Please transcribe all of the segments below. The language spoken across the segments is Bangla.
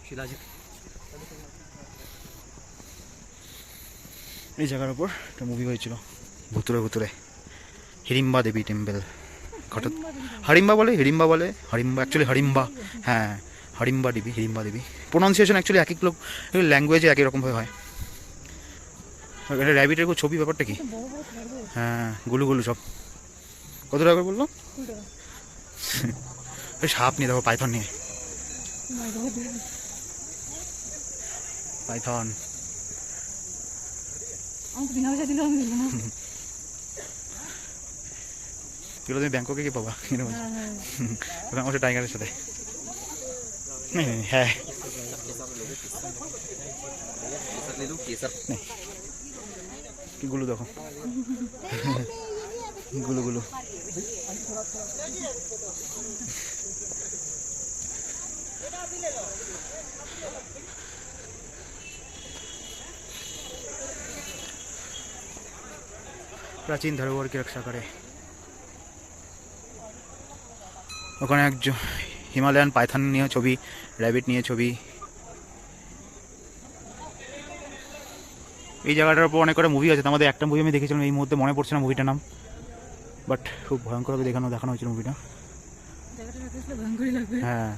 শিলাজিৎ। এই জায়গার উপর একটা মুভি হয়েছিল ভুতুরে ভুতুরে, হিড়িম্বা দেবী টেম্পল। হঠাৎ হাড়িম্বা বলে, হিড়িম্বা বলে, হাড়িম্বা অ্যাকচুয়ালি হাড়িম্বা, হ্যাঁ হাড়িম্বা দেবী, হিড়িম্বা দেবী। প্রোনাউন্সিয়েশন অ্যাকচুয়ালি এক এক লোক ল্যাঙ্গুয়েজে একই রকমভাবে হয়। এটা র্যাবিটের খুব ছবি, ব্যাপারটা কি? হ্যাঁ গুলু গুলু সব। কত টাকা করে বললো? সাপ নিয়ে দেখো, পাইথন নিয়ে, পাইথন। এগুলো তুমি ব্যাংককে কি পাবা? আমার টাইগারের সাথে। হ্যাঁ কি গুলো দেখো, গুলো গুলো। প্রাচীন ধरोहर রক্ষা করে। ওখানে একজন হিমালয়ান পাইথন নিয়ে ছবি, র্যাবিট নিয়ে ছবি। এই জায়গাটার উপর অনেক কটা মুভি আছে। আমাদের একটা মুভি আমি দেখেছিলাম, এই মুহূর্তে মনে পড়ছে না মুভিটার নাম, বাট খুব ভয়ঙ্করভাবে দেখানো হয়েছিল মুভিটা। হ্যাঁ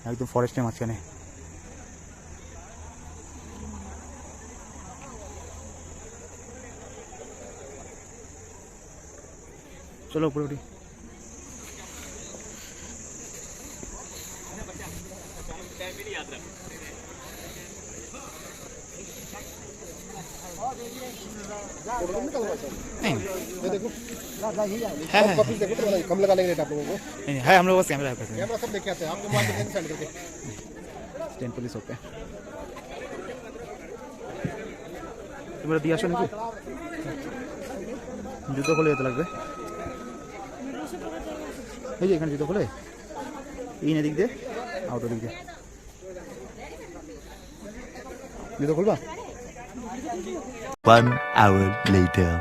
একদম ফরেস্টের মাঝখানে। চলো উপরে উঠি। कम लगा लेंगे रेट आप लोगों को। है हम लोग बस कैमरा सब लेके आते हैं, आपको मोबाइल देंगे सेंड करके। स्टैंड पुलिस होते हैं। তোমরা দিয়ে আসো নাকি? জুতো খুলে যেতে লাগবে। এই যে এখানে জুতো খুলে এই না দিক দিয়ে, আউটার দিক দিয়ে জুতো খুলবা। 1 hour later.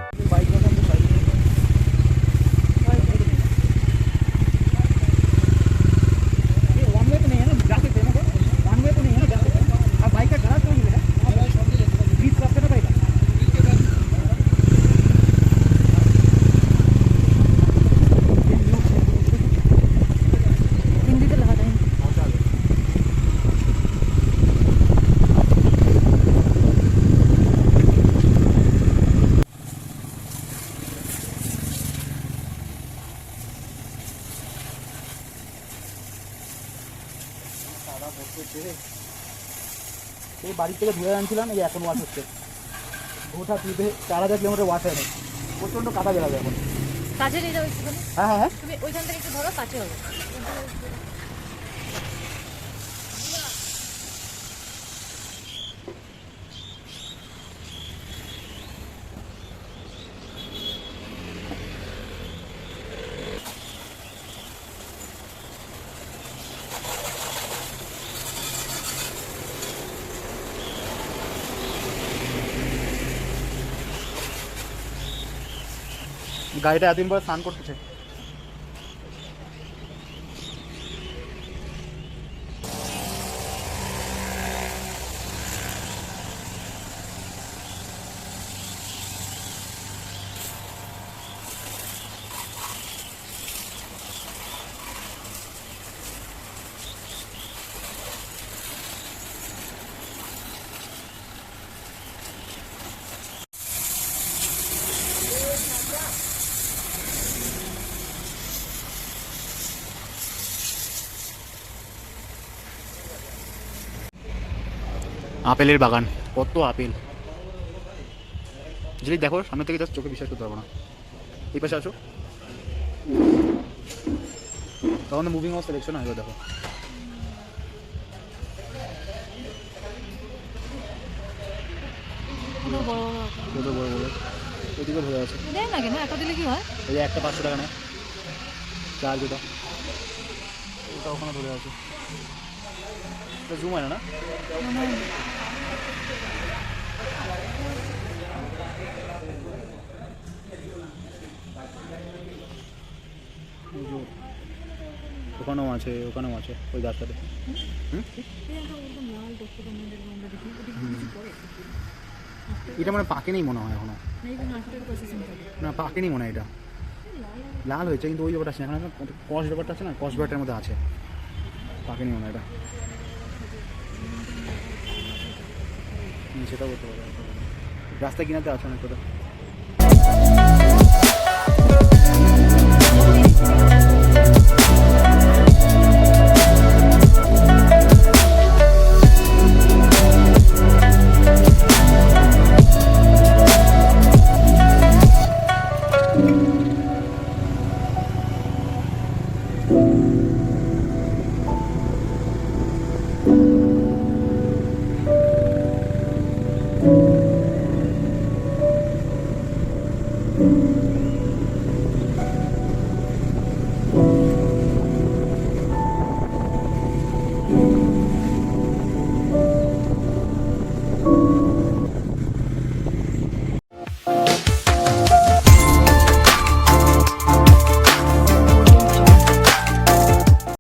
এই বাড়ি থেকে ধুয়ে আনছিলাম, এই এখন ওয়াশ হচ্ছে। গোটা 4000 কিলোমিটার ওয়াশ হয় না, প্রচণ্ড কাদা বেরোবে এখন। কাছে নিয়ে যাও একটু। হ্যাঁ হ্যাঁ তুমি ওইখান থেকে একটু ধরো, কাছে হবে। গাড়িটা এতদিন পরে স্নান করতেছে। আপেলের বাগান, কত আপেল। যদি দেখো সামনে থেকে জাস্ট চোখে বিশ্বাস করতে পারবো না। এই পাশে আসো, তখন তো মুভিং অবস্থা দেখছো না। এবার দেখো কত বড় বড়, ওইদিকে ধরে আছে। দেখ না কেন, এত দিলে কি হয়? এই যে একটা 500 টাকা নেয়, চার দুটা, ওটা ওখানে ধরে আছে। জুম হয় না। ওখানেও আছে ওখানেও আছে ওই রাস্তাতে। এটা মানে পাকে নেই মনে হয় এখনো, না পাকে নেই মনে হয়, এটা লাল হয়েছে কিন্তু ওই ব্যাপারটা আছে না, এখন কস ব্যাপারটা আছে না, কস ব্যাপারটার মধ্যে আছে, পাকে নেই মনে হয় এটা। সেটাও করতে পারে, রাস্তা কিনাতে আছে অনেক কথা।